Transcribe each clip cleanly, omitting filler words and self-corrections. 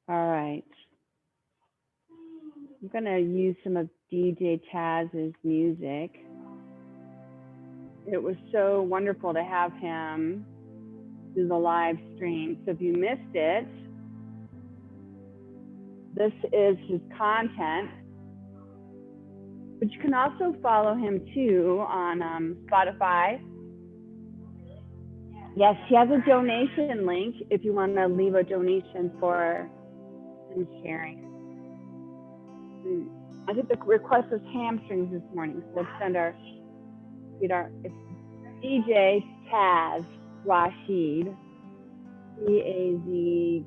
All right. I'm going to use some of DJ Taz's music. It was so wonderful to have him do the live stream. So if you missed it, this is his content. But you can also follow him too on Spotify. Yes, he has a donation link if you want to leave a donation for him sharing. I think the request was hamstrings this morning, so let's send our sweetheart. It's DJ Taz Rashid, Tazeen.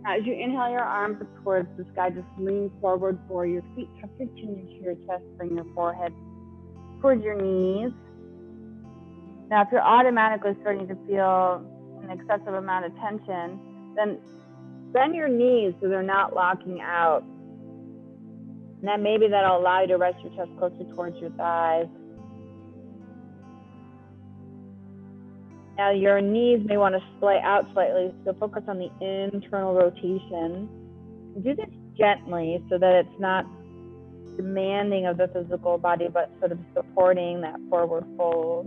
As you inhale your arms up towards the sky, just lean forward for your feet. Tuck your chin into your chest, bring your forehead towards your knees. Now, if you're automatically starting to feel an excessive amount of tension, then bend your knees so they're not locking out. And then maybe that'll allow you to rest your chest closer towards your thighs. Now, your knees may want to splay out slightly, so focus on the internal rotation. Do this gently so that it's not demanding of the physical body, but sort of supporting that forward fold.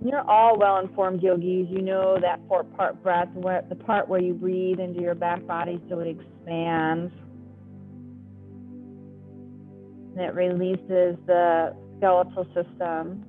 You're all well-informed yogis. You know that four-part breath, the part where you breathe into your back body so it expands. And it releases the skeletal system.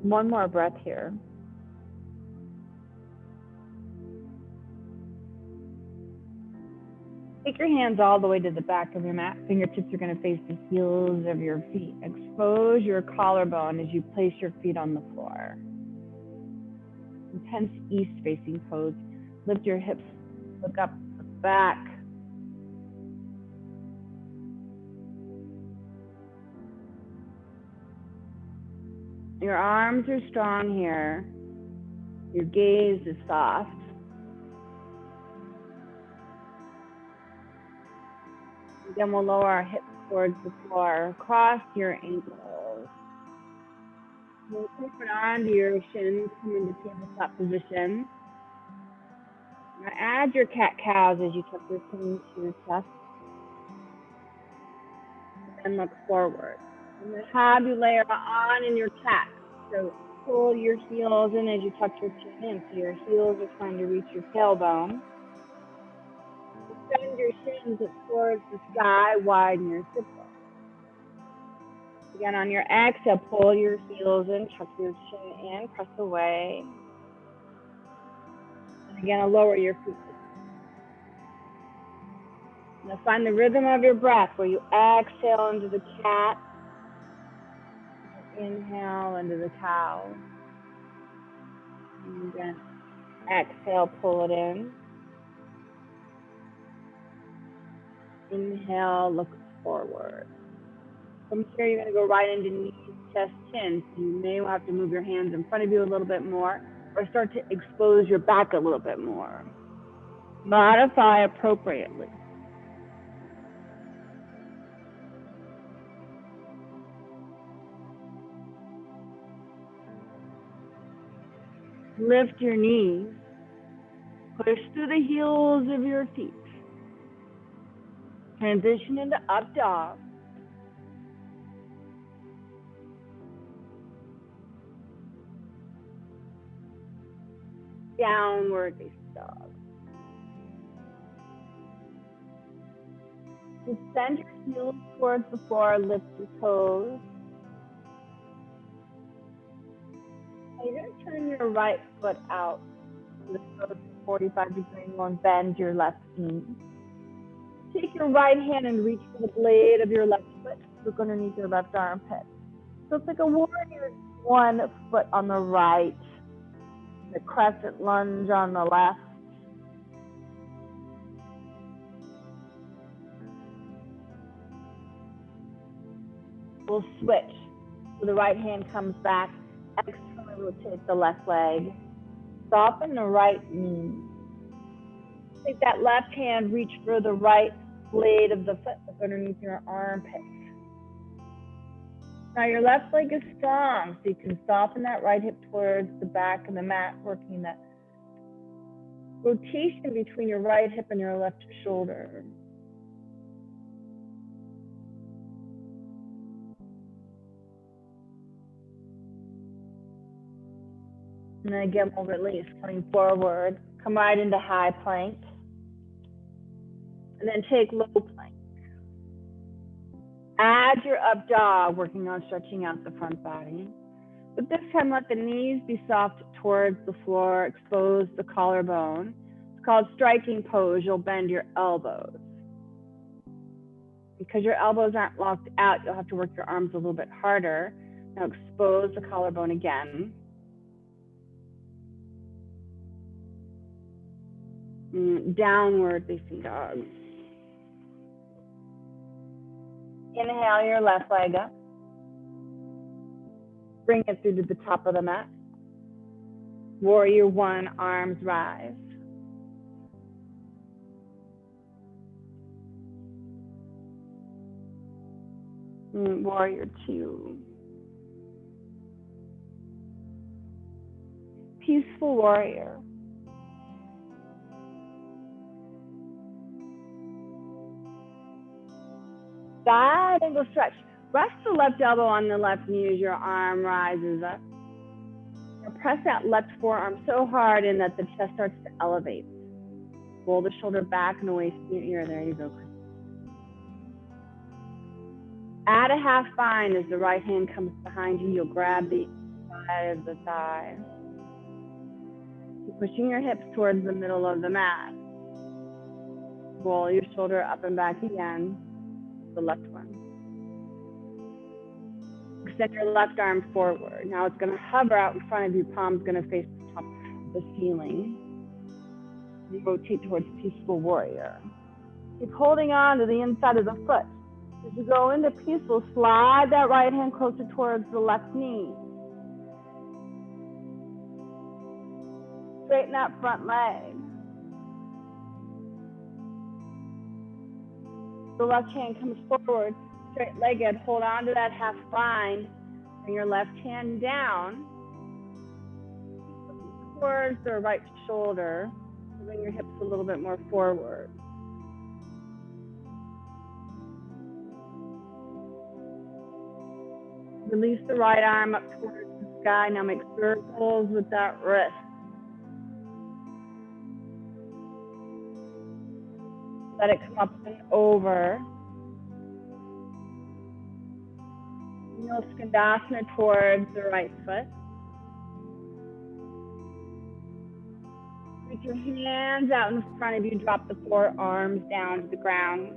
One more breath here. Take your hands all the way to the back of your mat. Fingertips are going to face the heels of your feet. Expose your collarbone as you place your feet on the floor. Intense east-facing pose. Lift your hips, look up, look back. Your arms are strong here. Your gaze is soft. Then we'll lower our hips towards the floor, cross your ankles. We'll flip it onto your shins, come into tabletop position. Now add your cat-cows as you tuck your chin to your chest. And look forward. I'm going to have you layer on in your cat. So pull your heels in as you tuck your chin in. So your heels are trying to reach your tailbone. Extend your shins up towards the sky, widen your sit bones. Again, on your exhale, pull your heels in, tuck your chin in, press away. And again, I'll lower your feet. Now find the rhythm of your breath where you exhale into the cat, inhale into the cow, and then exhale, pull it in. Inhale, look forward. From here, you're going to go right into knees, chest, chin. So you may have to move your hands in front of you a little bit more or start to expose your back a little bit more. Modify appropriately. Lift your knees. Push through the heels of your feet. Transition into up dog. Downward facing dog. Extend your heels towards the floor, lift your toes. And you're going to turn your right foot out to the toes 45 degree angle and bend your left knee. Take your right hand and reach for the blade of your left foot. Look underneath your left armpit. So it's like a warrior, one foot on the right, the crescent lunge on the left. We'll switch. So the right hand comes back, externally rotate the left leg, soften the right knee. Take that left hand, reach for the right blade of the foot that's underneath your armpit. Now your left leg is strong, so you can soften that right hip towards the back of the mat, working that rotation between your right hip and your left shoulder. And then again, we'll release, coming forward. Come right into high plank. And then take low plank. Add your up dog, working on stretching out the front body. But this time, let the knees be soft towards the floor, expose the collarbone. It's called striking pose. You'll bend your elbows. Because your elbows aren't locked out, you'll have to work your arms a little bit harder. Now expose the collarbone again. Downward facing dog. Inhale your left leg up. Bring it through to the top of the mat. Warrior one, arms rise. Warrior two. Peaceful warrior. Side angle stretch. Rest the left elbow on the left knee as your arm rises up. Now press that left forearm so hard in that the chest starts to elevate. Roll the shoulder back and away from your ear. There you go. Add a half bind as the right hand comes behind you. You'll grab the side of the thigh. Keep pushing your hips towards the middle of the mat. Roll your shoulder up and back again. The left one. Extend your left arm forward. Now it's going to hover out in front of you. Palm's going to face the top of the ceiling. You rotate towards peaceful warrior. Keep holding on to the inside of the foot. As you go into peaceful, slide that right hand closer towards the left knee. Straighten that front leg. The left hand comes forward, straight-legged. Hold on to that half bind. Bring your left hand down towards the right shoulder. Bring your hips a little bit more forward. Release the right arm up towards the sky. Now make circles with that wrist. Let it come up and over. You'll skandasana towards the right foot. Reach your hands out in front of you. Drop the forearms down to the ground.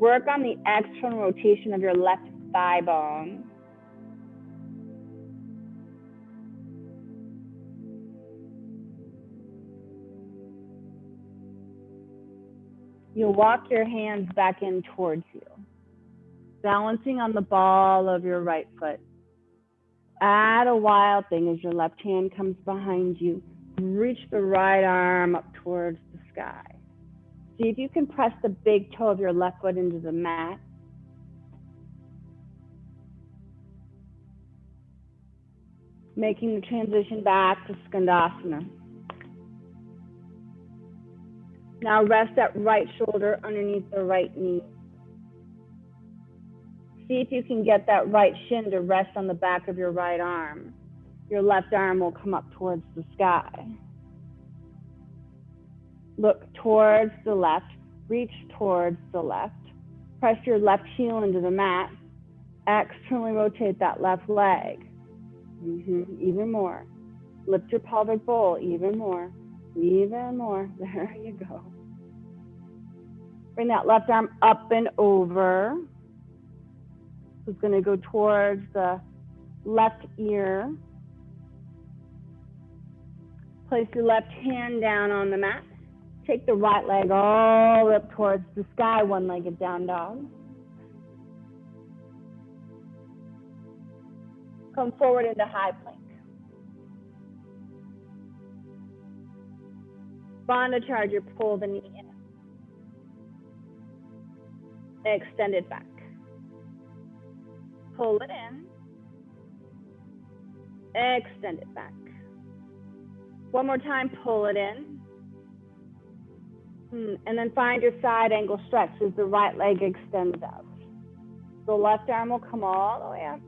Work on the external rotation of your left thigh bone. You'll walk your hands back in towards you, balancing on the ball of your right foot. Add a wild thing as your left hand comes behind you. Reach the right arm up towards the sky. See if you can press the big toe of your left foot into the mat. Making the transition back to Skandasana. Now rest that right shoulder underneath the right knee. See if you can get that right shin to rest on the back of your right arm. Your left arm will come up towards the sky. Look towards the left, reach towards the left. Press your left heel into the mat. Externally rotate that left leg. Even more. Lift your pelvic bowl, even more. Even more. There you go. Bring that left arm up and over. It's going to go towards the left ear. Place your left hand down on the mat. Take the right leg all up towards the sky, one-legged down dog. Come forward into high plank. Bandha Charger, pull the knee in. Extend it back. Pull it in. Extend it back. One more time, pull it in. And then find your side angle stretch as the right leg extends out. The left arm will come all the way up.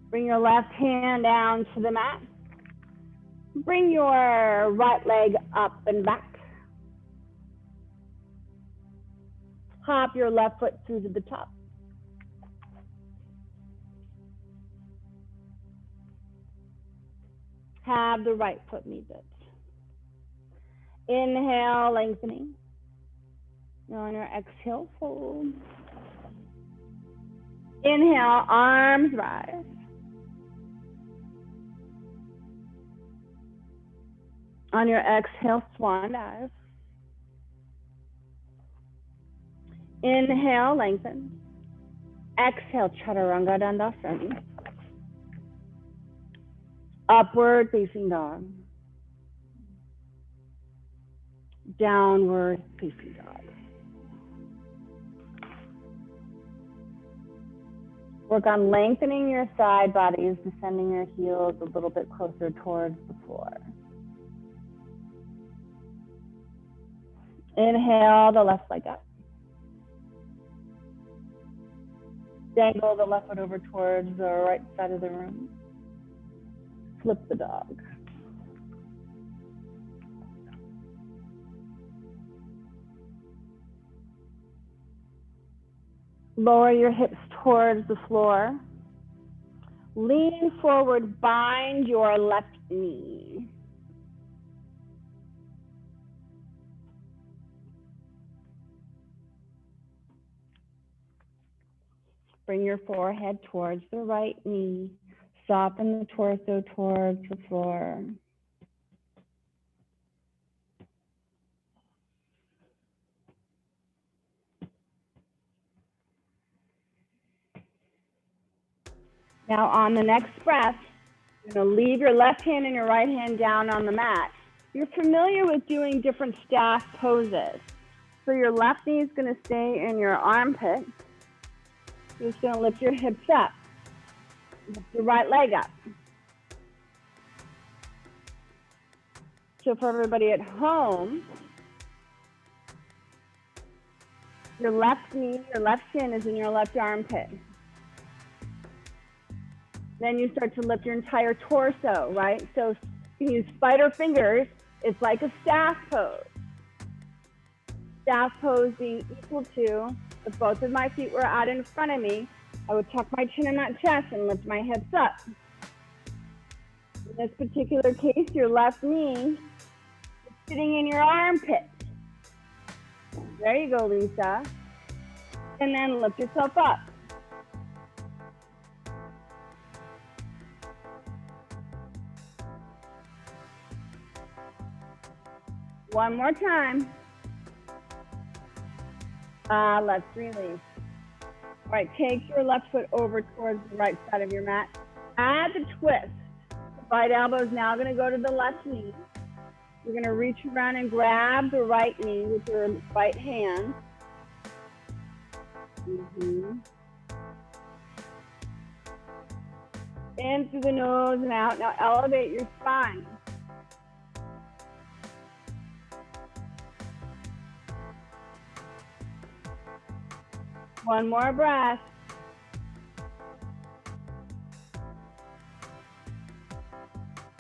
Bring your left hand down to the mat. Bring your right leg up and back. Hop your left foot through to the top. Have the right foot meet it. Inhale, lengthening. On your exhale, fold. Inhale, arms rise. On your exhale, swan dive. Inhale, lengthen. Exhale, chaturanga dandasana. Upward facing dog. Downward facing dog. Work on lengthening your side bodies, descending your heels a little bit closer towards the floor. Inhale the left leg up. Dangle the left foot over towards the right side of the room. Flip the dog. Lower your hips towards the floor. Lean forward, bind your left knee. Bring your forehead towards the right knee. Soften the torso towards the floor. Now on the next breath, you're going to leave your left hand and your right hand down on the mat. You're familiar with doing different staff poses. So your left knee is going to stay in your armpit. You're just going to lift your hips up. Lift your right leg up. So for everybody at home, your left knee, your left shin is in your left armpit. Then you start to lift your entire torso, right? So you can use spider fingers. It's like a staff pose. Staff pose being equal to, if both of my feet were out in front of me, I would tuck my chin in that chest and lift my hips up. In this particular case, your left knee is sitting in your armpit. There you go, Lisa. And then lift yourself up. One more time. Let's release. All right, take your left foot over towards the right side of your mat. Add the twist. The right elbow is now going to go to the left knee. You're going to reach around and grab the right knee with your right hand. In through the nose and out. Now elevate your spine. One more breath.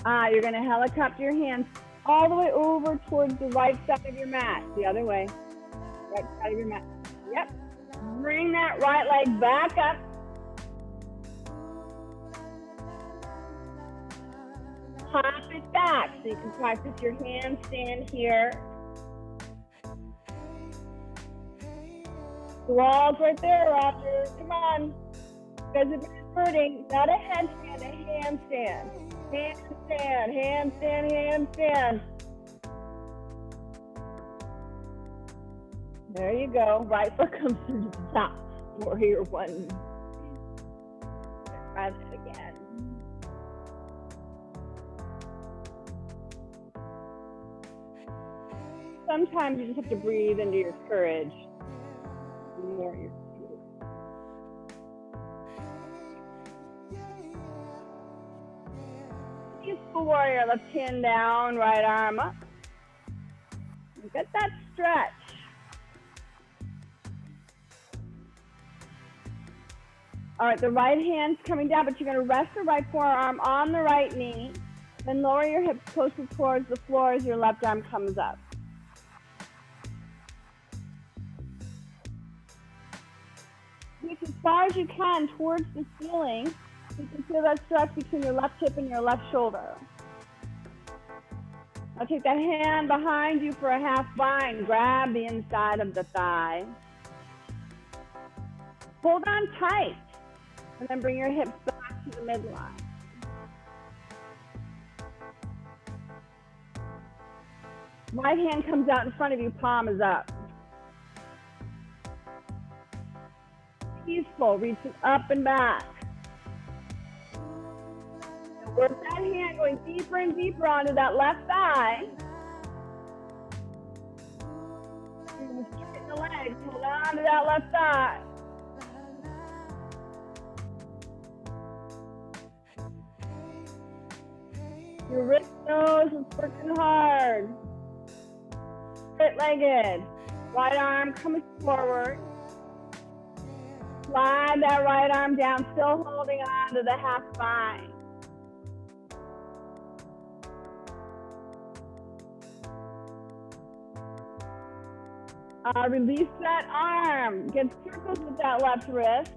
You're going to helicopter your hands all the way over towards the right side of your mat. The other way. Right side of your mat. Yep. Bring that right leg back up. Hop it back so you can practice your handstand here. The wall's right there, Roger. Come on. You guys have been hurting. Not a headstand, a handstand. Handstand, handstand, handstand. There you go. Right foot comes to the top. Warrior one. Try that again. Sometimes you just have to breathe into your courage. Warrior two. Peaceful warrior. Left hand down, right arm up. Get that stretch. All right, the right hand's coming down, but you're going to rest the right forearm on the right knee. Then lower your hips closer towards the floor as your left arm comes up. Reach as far as you can towards the ceiling. You can feel that stretch between your left hip and your left shoulder. Now take that hand behind you for a half bind. Grab the inside of the thigh. Hold on tight. And then bring your hips back to the midline. Right hand comes out in front of you, palm is up. Peaceful, reaching up and back. And work that hand going deeper and deeper onto that left thigh. You're going to straighten the legs, hold on to that left thigh. Your wrist nose is working hard. Straight-legged. Right arm coming forward. Slide that right arm down, still holding on to the half bind. Release that arm. Get circles with that left wrist.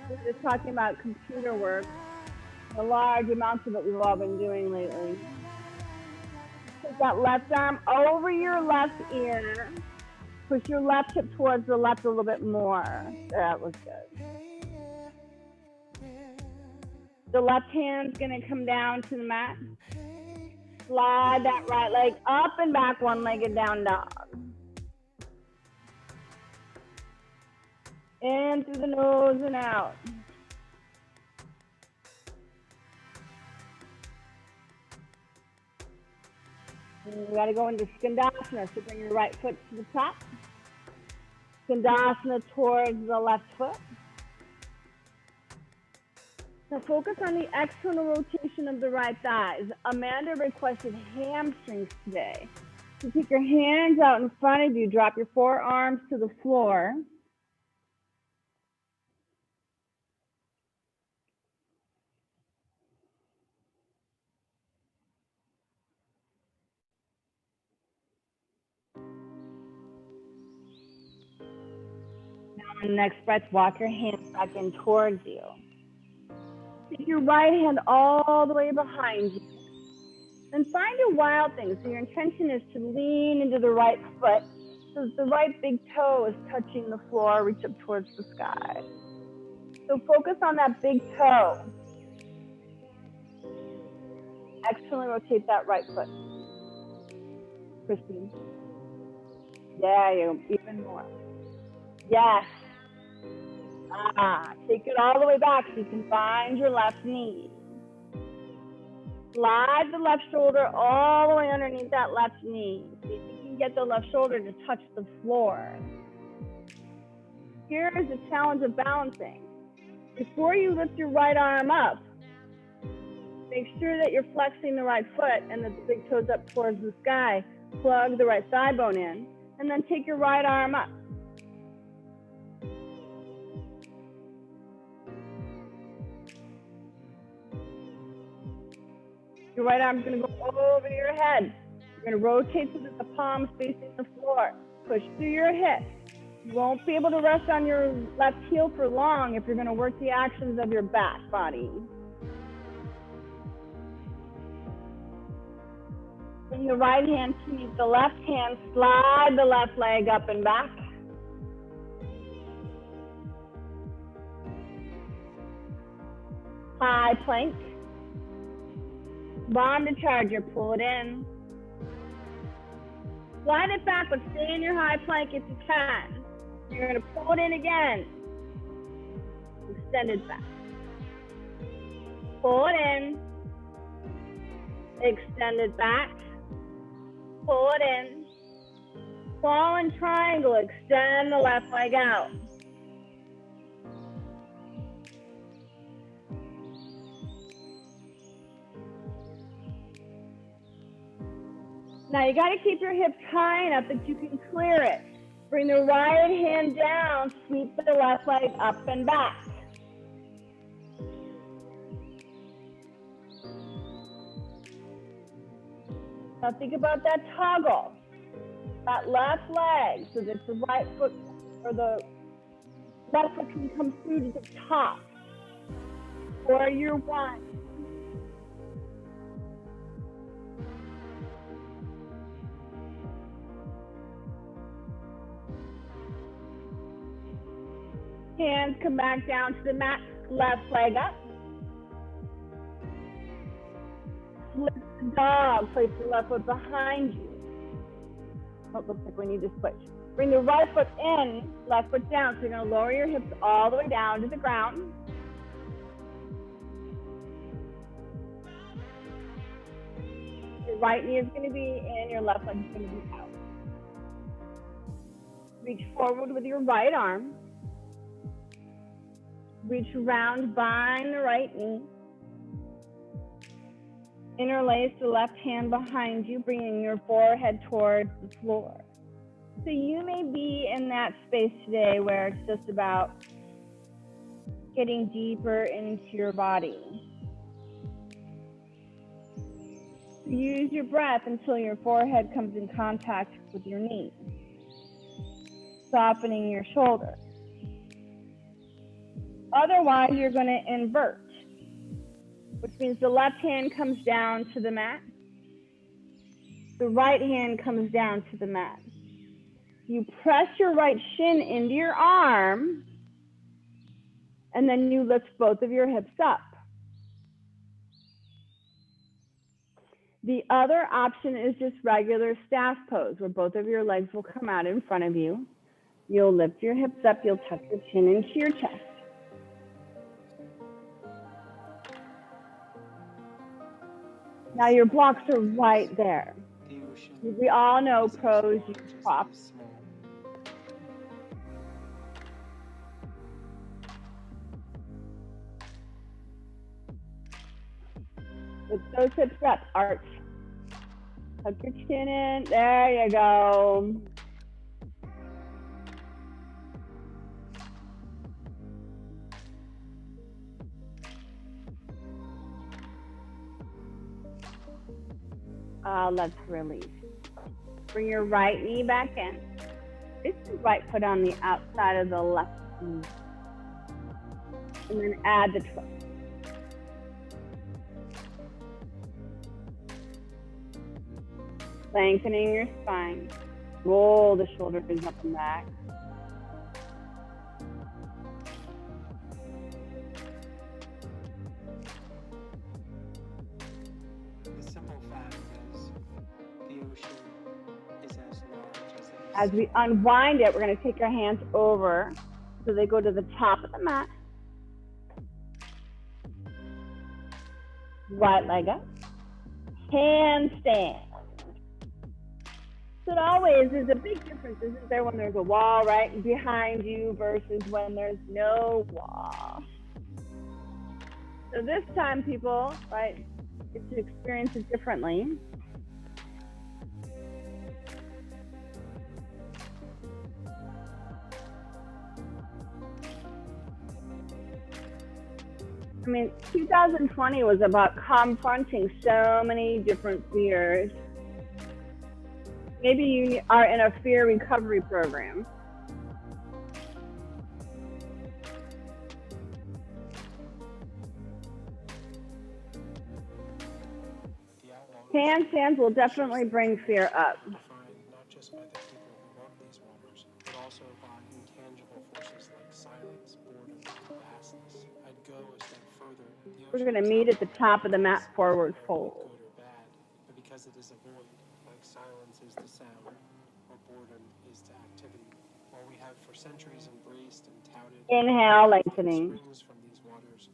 We're just talking about computer work. The large amounts of it we've all been doing lately. Take that left arm over your left ear. Push your left hip towards the left a little bit more. That was good. The left hand's gonna come down to the mat. Slide that right leg up and back, one-legged down dog. In through the nose and out. And we got to go into Skandasana, so bring your right foot to the top. Skandasana towards the left foot. Now focus on the external rotation of the right thighs. Amanda requested hamstrings today. So take your hands out in front of you, drop your forearms to the floor. On the next breath, walk your hands back in towards you. Take your right hand all the way behind you. And find your wild thing. So your intention is to lean into the right foot. So the right big toe is touching the floor, reach up towards the sky. So focus on that big toe. Externally rotate that right foot. Christine. Yeah, you even more. Yes. Take it all the way back so you can find your left knee. Slide the left shoulder all the way underneath that left knee. See if you can get the left shoulder to touch the floor. Here is the challenge of balancing. Before you lift your right arm up, make sure that you're flexing the right foot and that the big toe's up towards the sky. Plug the right thigh bone in, and then take your right arm up. Your right arm's going to go over your head. You're going to rotate so that the palm's facing the floor. Push through your hips. You won't be able to rest on your left heel for long if you're going to work the actions of your back body. Bring the right hand to meet the left hand. Slide the left leg up and back. High plank. Bomb to charger, pull it in. Slide it back, but stay in your high plank if you can. You're gonna pull it in again. Extend it back. Pull it in. Extend it back. Pull it in. Fallen triangle, extend the left leg out. Now you got to keep your hips high enough that you can clear it. Bring the right hand down, sweep the left leg up and back. Now think about that toggle, that left leg, so that the right foot or the left foot can come through to the top. For your one. Hands come back down to the mat, left leg up. Flip the dog, place the left foot behind you. Oh, looks like we need to switch. Bring the right foot in, left foot down. So you're gonna lower your hips all the way down to the ground. Your right knee is gonna be in, your left leg is gonna be out. Reach forward with your right arm. Reach around behind the right knee. Interlace the left hand behind you, bringing your forehead towards the floor. So you may be in that space today where it's just about getting deeper into your body. Use your breath until your forehead comes in contact with your knee, softening your shoulders. Otherwise, you're going to invert, which means the left hand comes down to the mat. The right hand comes down to the mat. You press your right shin into your arm, and then you lift both of your hips up. The other option is just regular staff pose, where both of your legs will come out in front of you. You'll lift your hips up, you'll tuck your chin into your chest. Now your blocks are right there. We all know pros use props. With those hips up, arch. Tuck your chin in. There you go. Let's release. Bring your right knee back in. Place the right foot on the outside of the left knee. And then add the twist. Lengthening your spine. Roll the shoulders up and back. As we unwind it, we're going to take our hands over so they go to the top of the mat. Right leg up. Handstand. So it always is a big difference, isn't there, when there's a wall right behind you versus when there's no wall. So this time, people, right, get to experience it differently. I mean, 2020 was about confronting so many different fears. Maybe you are in a fear recovery program. Handstands will definitely bring fear up. Not just by the people who work these warmers, but also by intangible forces like silence, boredom, and vastness. I'd go a step further. The We're ocean going to is meet at the outside top of the mat, because it is forward inherently fold. good or bad, but because it is a void, like silence is to sound, or boredom is to activity. While we have for centuries embraced and touted Inhale, that lengthening. springs from these waters,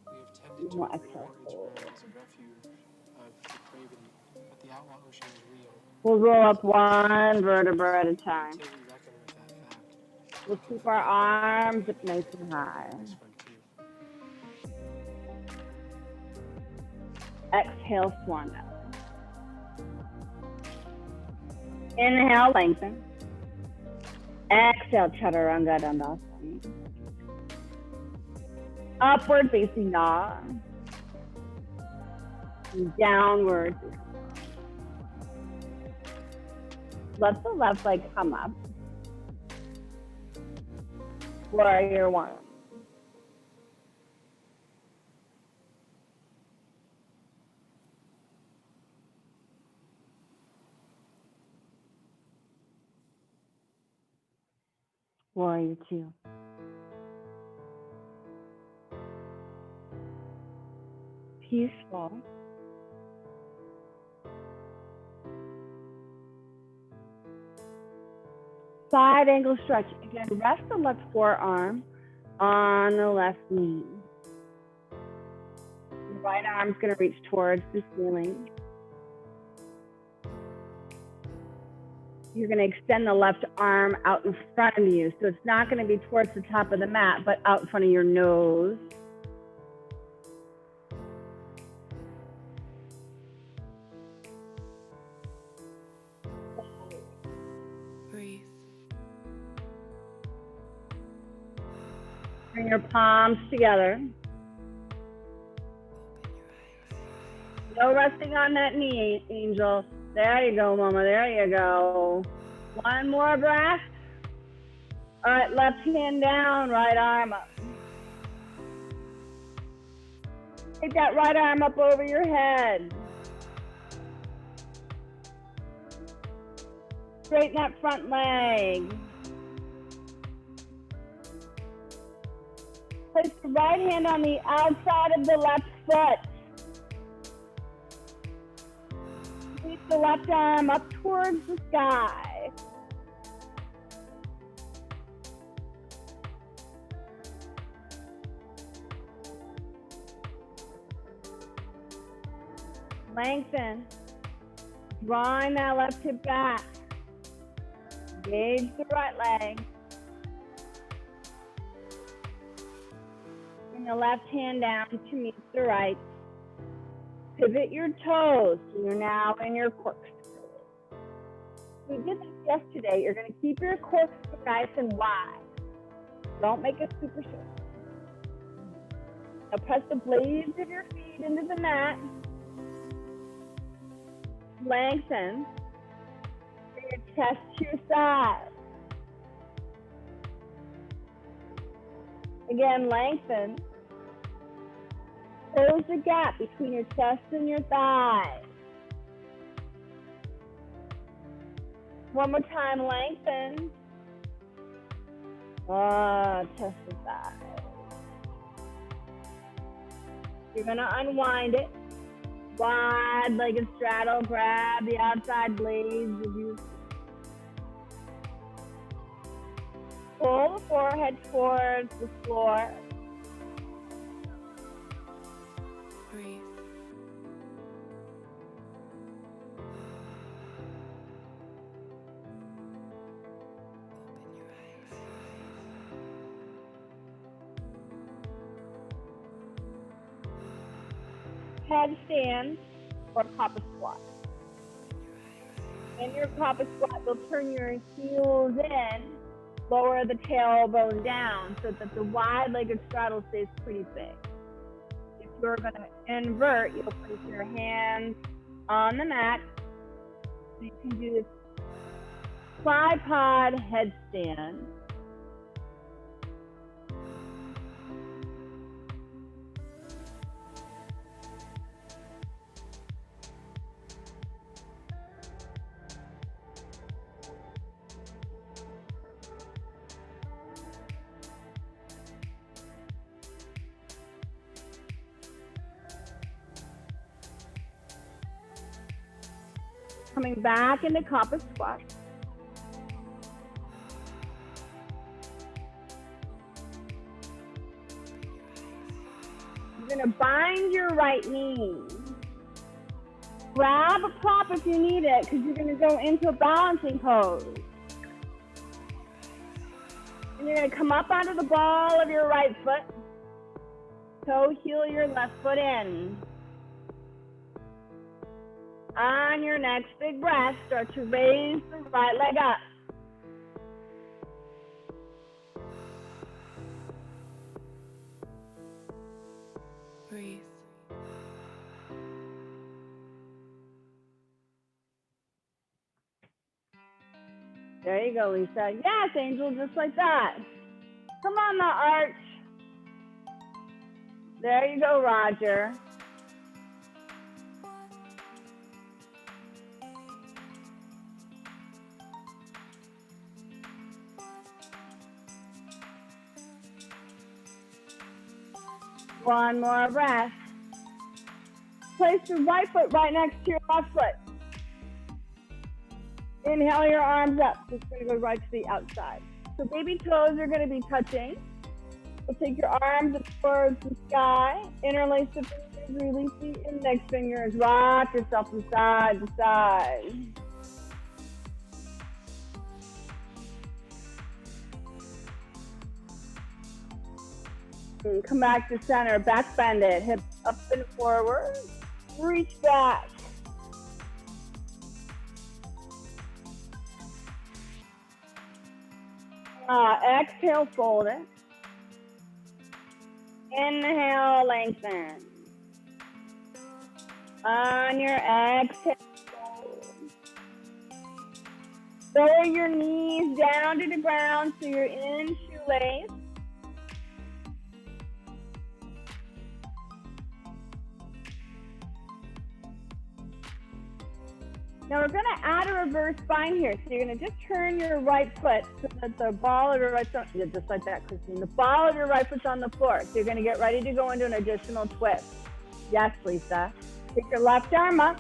we have tended to ignore its role as a refuge of depravity. But the outlaw ocean is real. We'll roll up one vertebra at a time. Until we reckon with that fact, We'll we can keep our forget that arms it up nice and high. on this frontier. Exhale, swan down. Inhale, lengthen. Exhale, chaturanga dandasana. Upward facing dog. Downward. Let the left leg come up. Warrior one. Warrior two. Peaceful. Side angle stretch. Again, rest the left forearm on the left knee. The right arm's going to reach towards the ceiling. You're going to extend the left arm out in front of you. So it's not going to be towards the top of the mat, but out in front of your nose. Breathe. Bring your palms together. No resting on that knee, Angel. There you go, Mama. There you go. One more breath. All right, left hand down, right arm up. Take that right arm up over your head. Straighten that front leg. Place the right hand on the outside of the left foot. Keep the left arm up towards the sky. Lengthen. Drawing that left hip back. Engage the right leg. Bring the left hand down to meet the right. Pivot your toes. So you're now in your corkscrew. We did this yesterday. You're going to keep your corkscrew nice and wide. Don't make it super short. Now press the blades of your feet into the mat. Lengthen. Bring your chest to your side. Again, lengthen. Close the gap between your chest and your thighs. One more time, lengthen. Chest and thighs. You're going to unwind it. Wide-legged straddle. Grab the outside blades of your feet. Pull the forehead towards the floor. Breathe. Open your eyes. Headstand or Papa squat. In your Papa squat, you'll turn your heels in, lower the tailbone down so that the wide-legged straddle stays pretty big. If you're going to invert, you'll place your hands on the mat. So you can do this tripod headstand. coming back into compass squat. You're going to bind your right knee. Grab a prop if you need it, because you're going to go into a balancing pose. And you're going to come up onto the ball of your right foot. Toe heel your left foot in. On your next big breath, start to raise the right leg up. Breathe. There you go, Lisa. Yes, Angel, just like that. Come on, the arch. There you go, Roger. One more breath. Place your right foot right next to your left foot. Inhale your arms up. Just going to go right to the outside. So baby toes are going to be touching. So take your arms up towards the sky. Interlace the fingers. Release the index fingers. Rock yourself from side to side. And come back to center. Back bend it. Hips up and forward. Reach back. Exhale, fold it. Inhale, lengthen. On your exhale, fold. Lower your knees down to the ground so you're in shoelace. Now we're going to add a reverse bind here. So you're going to just turn your right foot so that the ball of your right foot, yeah, just like that, Christine. The ball of your right foot's on the floor. So you're going to get ready to go into an additional twist. Yes, Lisa. Take your left arm up.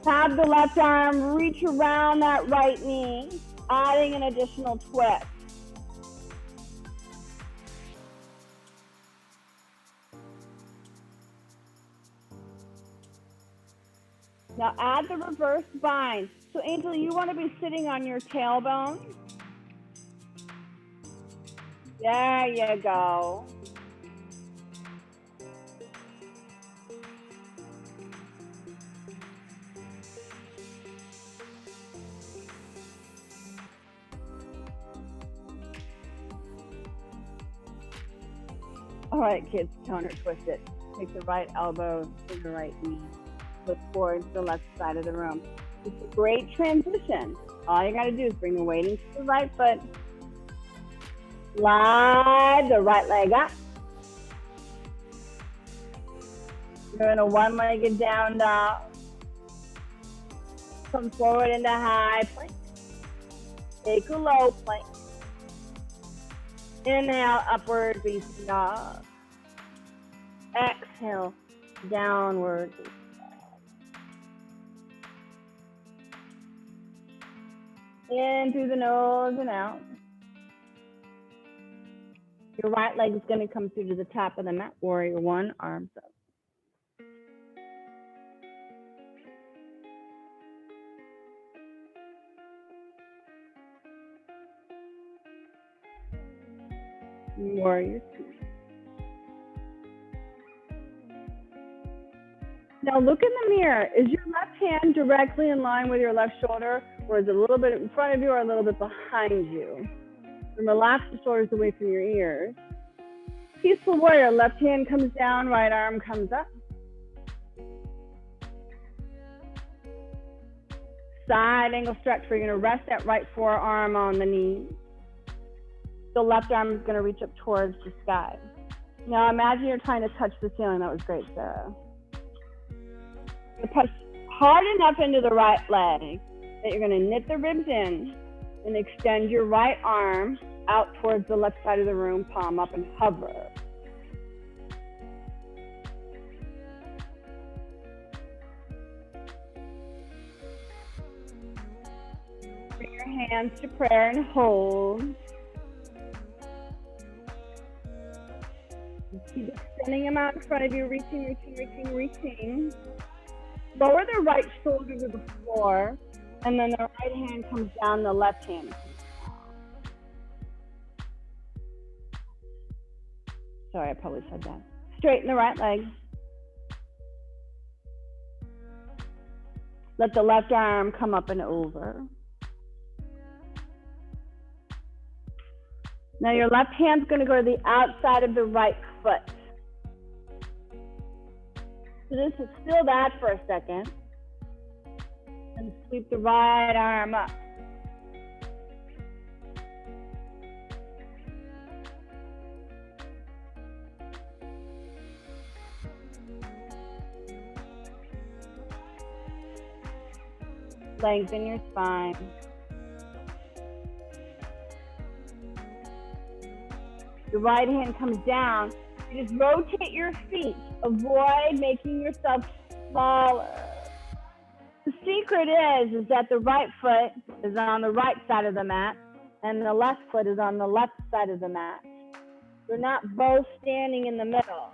Have the left arm reach around that right knee, adding an additional twist. Now add the reverse bind. So Angel, you want to be sitting on your tailbone. There you go. All right, kids, counter twist it. Take the right elbow to the right knee. Look forward to the left side of the room. It's a great transition. All you got to do is bring the weight into the right foot. Slide the right leg up. You're in a one-legged down dog. Come forward into high plank. Take a low plank. Inhale, upward facing dog. Exhale, downward facing dog. In through the nose and out. Your right leg is going to come through to the top of the mat. Warrior one, arms up. Warrior two. Now look in the mirror. Is your left hand directly in line with your left shoulder, or is it a little bit in front of you or a little bit behind you? And relax the shoulders away from your ears. Peaceful warrior. Left hand comes down, right arm comes up. Side angle stretch where you're going to rest that right forearm on the knee. The left arm is going to reach up towards the sky. Now imagine you're trying to touch the ceiling. That was great, Sarah. You push hard enough into the right leg that you're going to knit the ribs in and extend your right arm out towards the left side of the room, palm up and hover. Bring your hands to prayer and hold. Keep extending them out in front of you, reaching. Lower the right shoulder to the floor, and then the right hand comes down, the left hand comes down. Sorry, I probably said that. Straighten the right leg. Let the left arm come up and over. Now your left hand's going to go to the outside of the right foot. So this is still that for a second. And sweep the right arm up. Lengthen your spine. The right hand comes down. You just rotate your feet. Avoid making yourself smaller. The secret is that the right foot is on the right side of the mat and the left foot is on the left side of the mat. They're not both standing in the middle.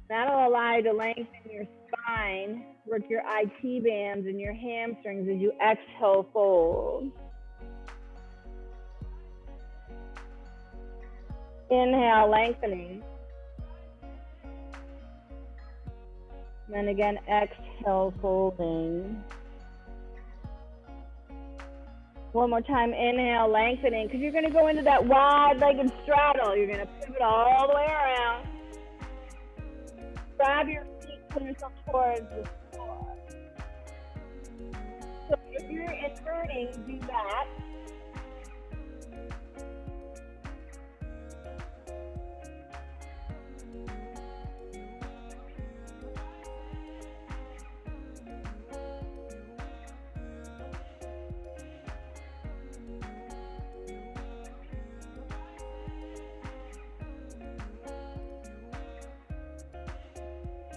That'll allow you to lengthen your spine, work your IT bands and your hamstrings as you exhale, fold. Inhale, lengthening. And then again, exhale, folding. One more time, inhale, lengthening, because you're going to go into that wide-legged straddle. You're going to pivot all the way around. Grab your feet, pull yourself towards the floor. So if you're inverting, do that.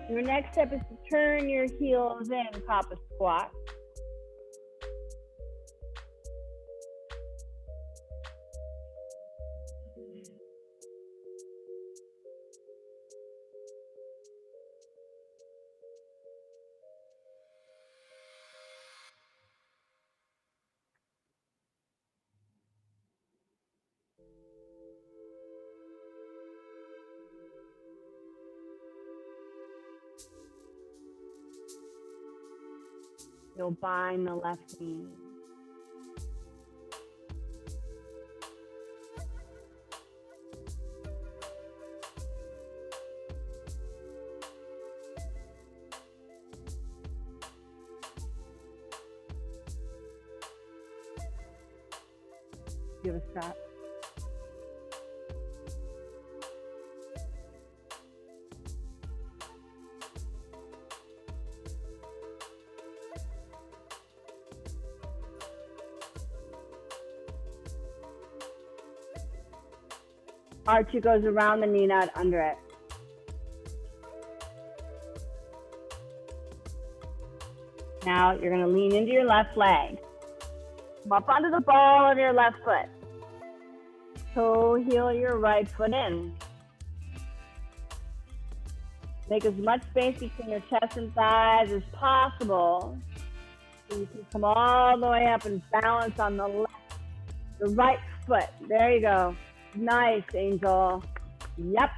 Your next step is to turn your heels in, Papa Squat. You'll bind the left knee. Give a stop. Archie goes around the knee, not under it. Now you're going to lean into your left leg. Come up onto the ball of your left foot. Toe heel your right foot in. Make as much space between your chest and thighs as possible. So you can come all the way up and balance on the right foot. There you go. Nice, Angel. Yep.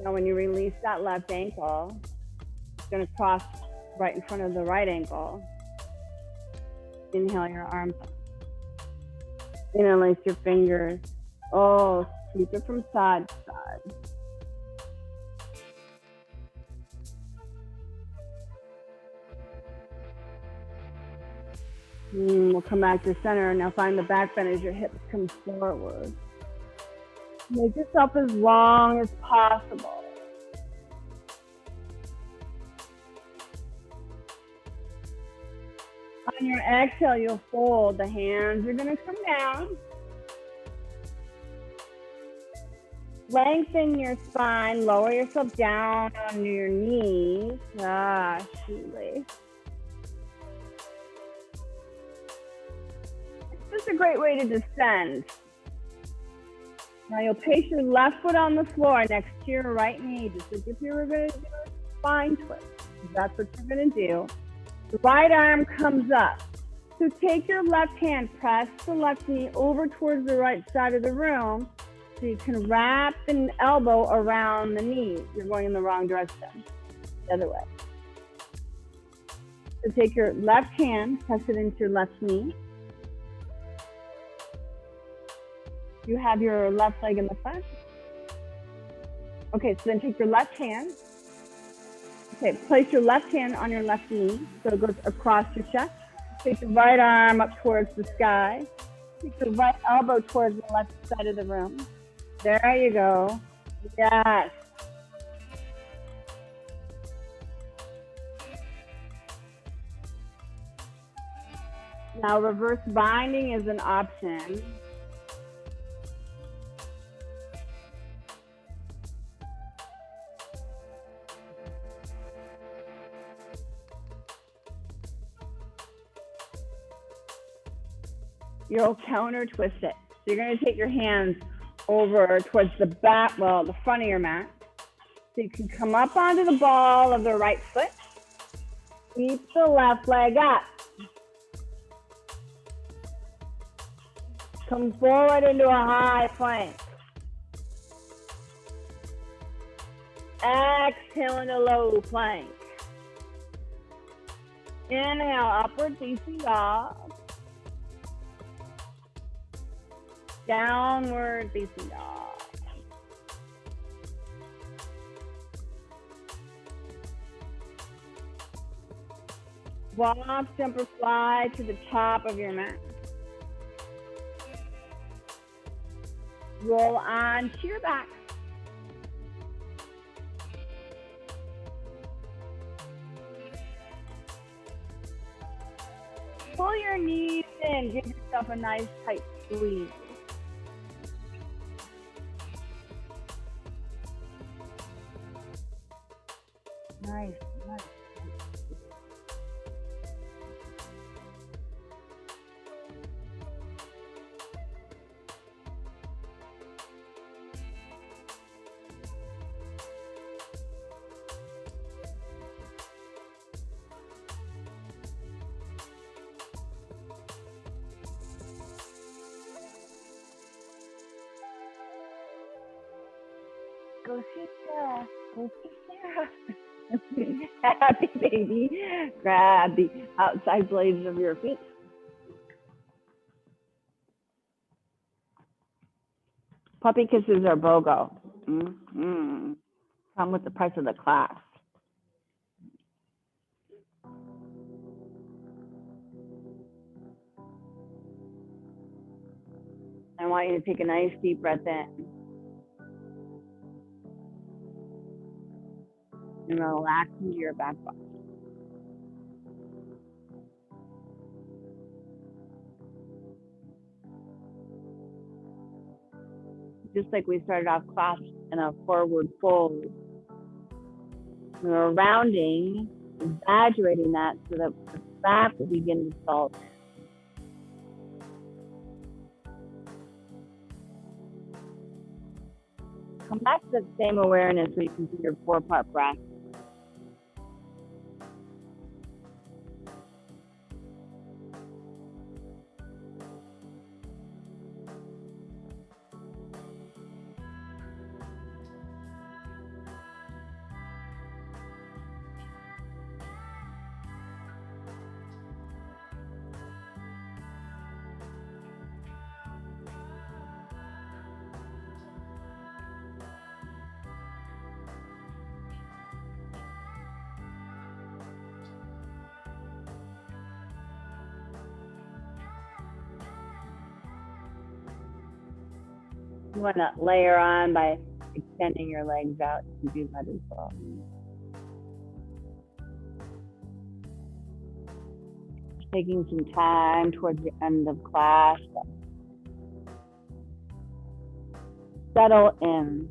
Now when you release that left ankle, it's going to cross right in front of the right ankle. Inhale your arms up. Interlace your fingers. Oh, keep it from side to side. We'll come back to center. Now find the back bend as your hips come forward. Make yourself as long as possible. On your exhale, you'll fold. The hands are going to come down. Lengthen your spine. Lower yourself down onto your knees. Shoelace. This is a great way to descend. Now you'll place your left foot on the floor next to your right knee, just as if you were going to do a spine twist. That's what you're going to do. The right arm comes up. So take your left hand, press the left knee over towards the right side of the room so you can wrap the elbow around the knee. You're going in the wrong direction. The other way. So take your left hand, press it into your left knee. You have your left leg in the front. Okay, so then take your left hand. Okay, place your left hand on your left knee so it goes across your chest. Take the right arm up towards the sky. Take the right elbow towards the left side of the room. There you go. Yes. Now reverse binding is an option. You'll counter twist it. So you're going to take your hands over towards the back, well, the front of your mat. So you can come up onto the ball of the right foot. Keep the left leg up. Come forward into a high plank. Exhale into low plank. Inhale, upward facing dog. Downward facing dog. Walk, jump, or fly to the top of your mat. Roll on to your back. Pull your knees in. Give yourself a nice tight squeeze. Nice, nice. Go see Sarah. Go see Sarah. Happy baby. Grab the outside blades of your feet. Puppy kisses are BOGO. Mm-hmm. Come with the price of the class. I want you to take a nice deep breath in. And relax into your back body. Just like we started off class in a forward fold. We were rounding, exaggerating that so that the back will begin to salt. Come back to that same awareness where you can do your 4-part breath. You want to layer on by extending your legs out. You do that as well. Taking some time towards the end of class. Settle in.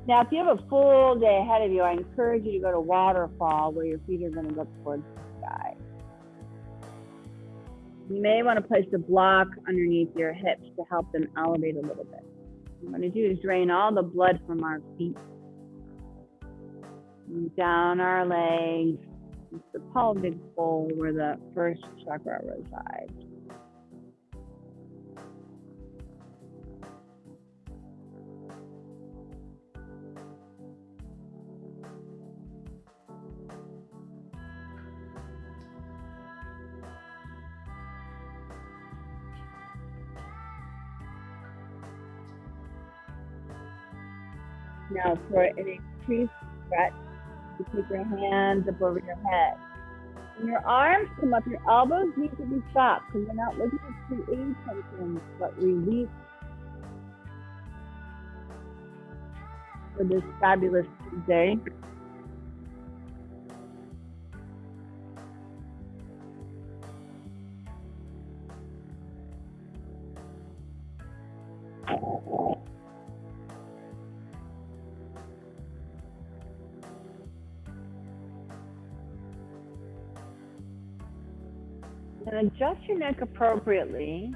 Now, if you have a full day ahead of you, I encourage you to go to waterfall where your feet are going to look towards the sky. You may want to place a block underneath your hips to help them elevate a little bit. What I'm going to do is drain all the blood from our feet, down our legs, into the pelvic bowl where the first chakra resides. Now, for an increased stretch, you take your hands up over your head. When your arms come up, your elbows need to be stopped because we're not looking to create tension, but release for this fabulous day. And adjust your neck appropriately.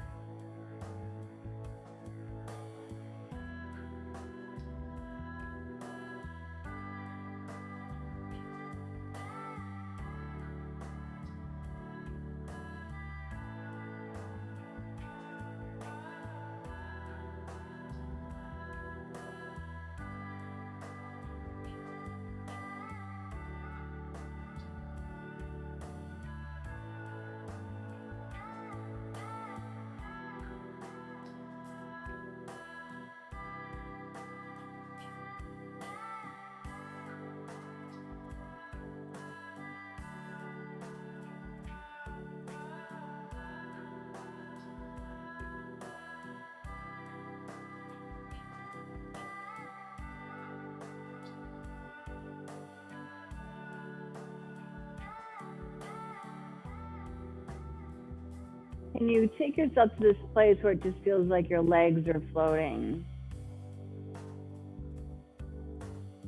And you take yourself to this place where it just feels like your legs are floating.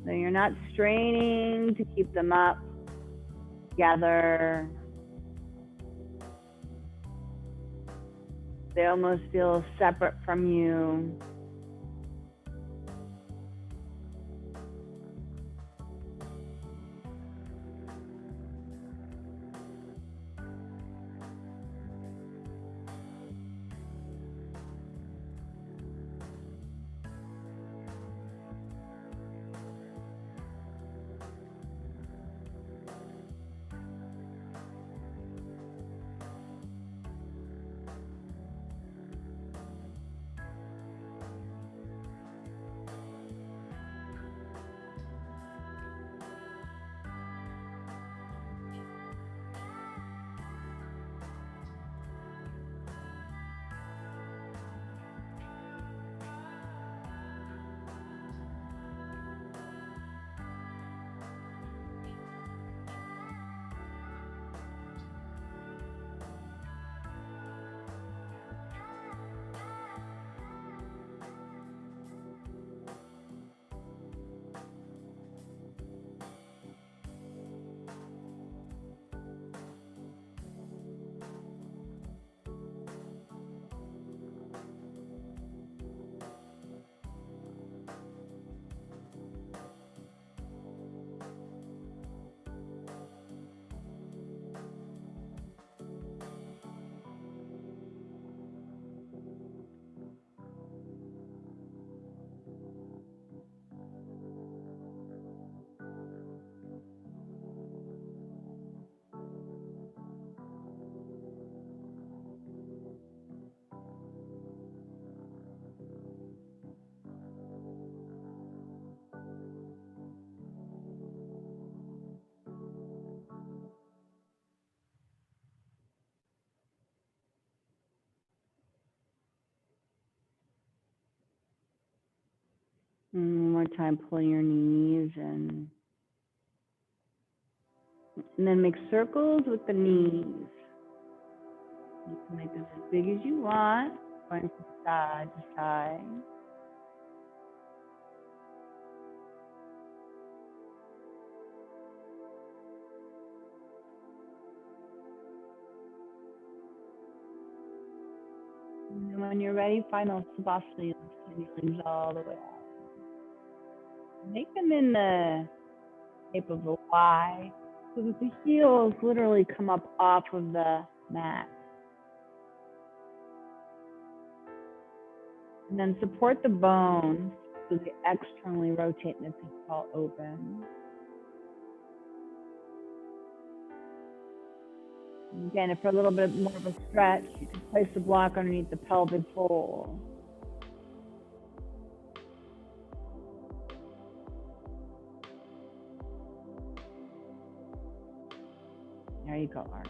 So you're not straining to keep them up together. They almost feel separate from you. And one more time, pull your knees and then make circles with the knees. You can make this as big as you want, going from side to side. And when you're ready, final Savasana, extend your legs all the way out. Make them in the shape of a Y, so that the heels literally come up off of the mat. And then support the bones so they externally rotate and the feet fall open. And again, for a little bit more of a stretch, you can place the block underneath the pelvic bowl. There you go, Arch.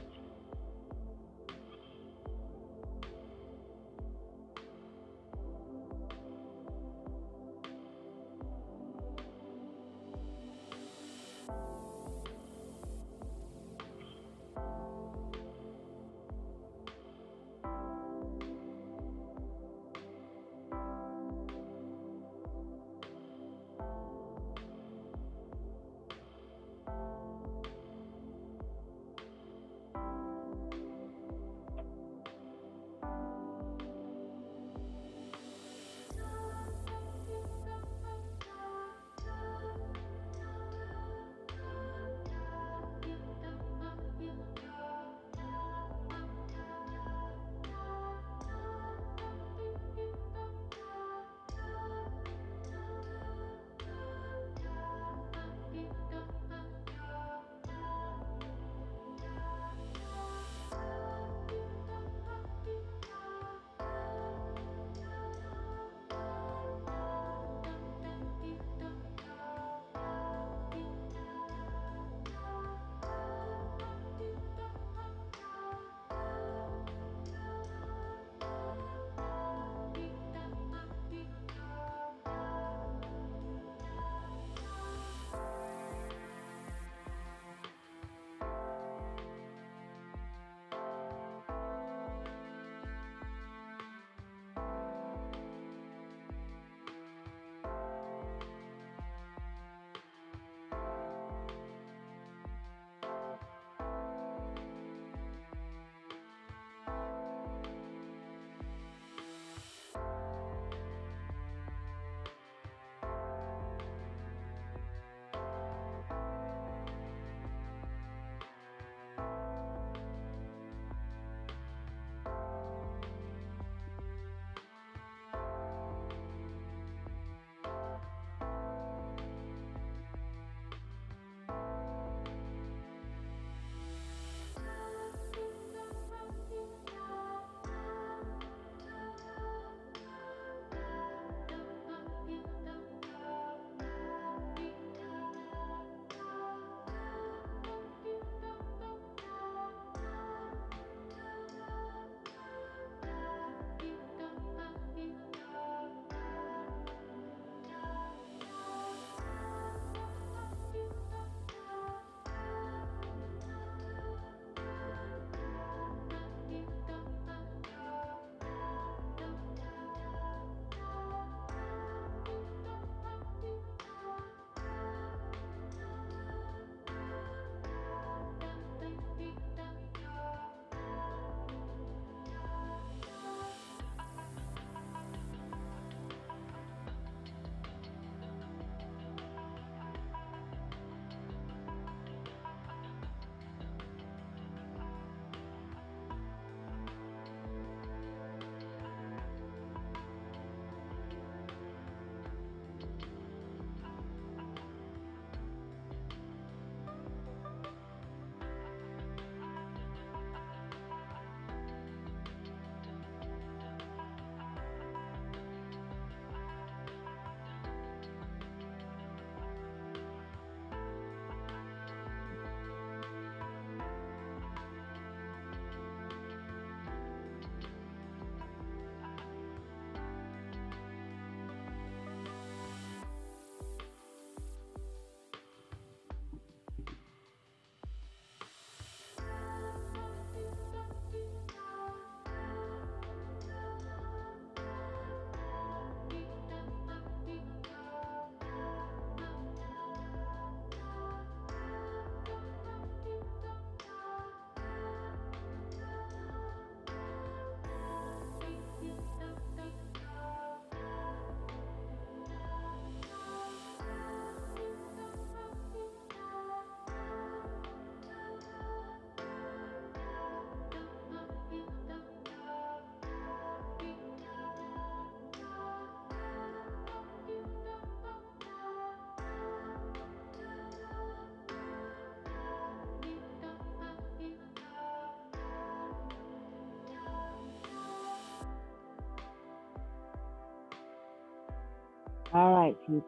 All right, feet.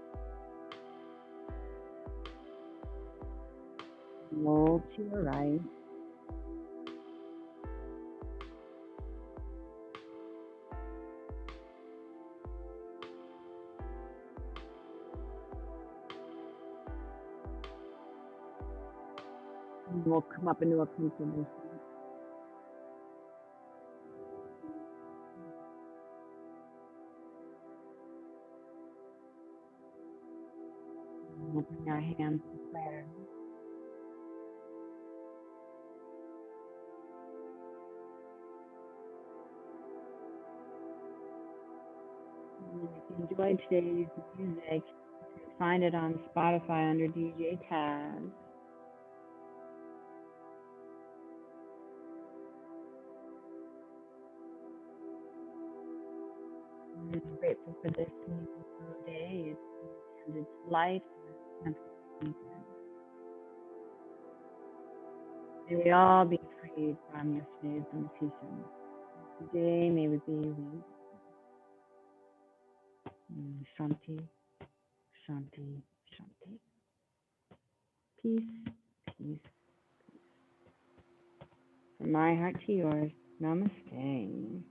Roll to your right. And we'll come up into a comfortable seat. We'll bring our hands to prayer. And if you enjoyed today's music, you can find it on Spotify under DJ Taz. I'm grateful for this new day and its light and its May we all be freed from yesterday's limitations. Today, may we be Shanti, Shanti, Shanti. Peace, peace. From my heart to yours, namaste.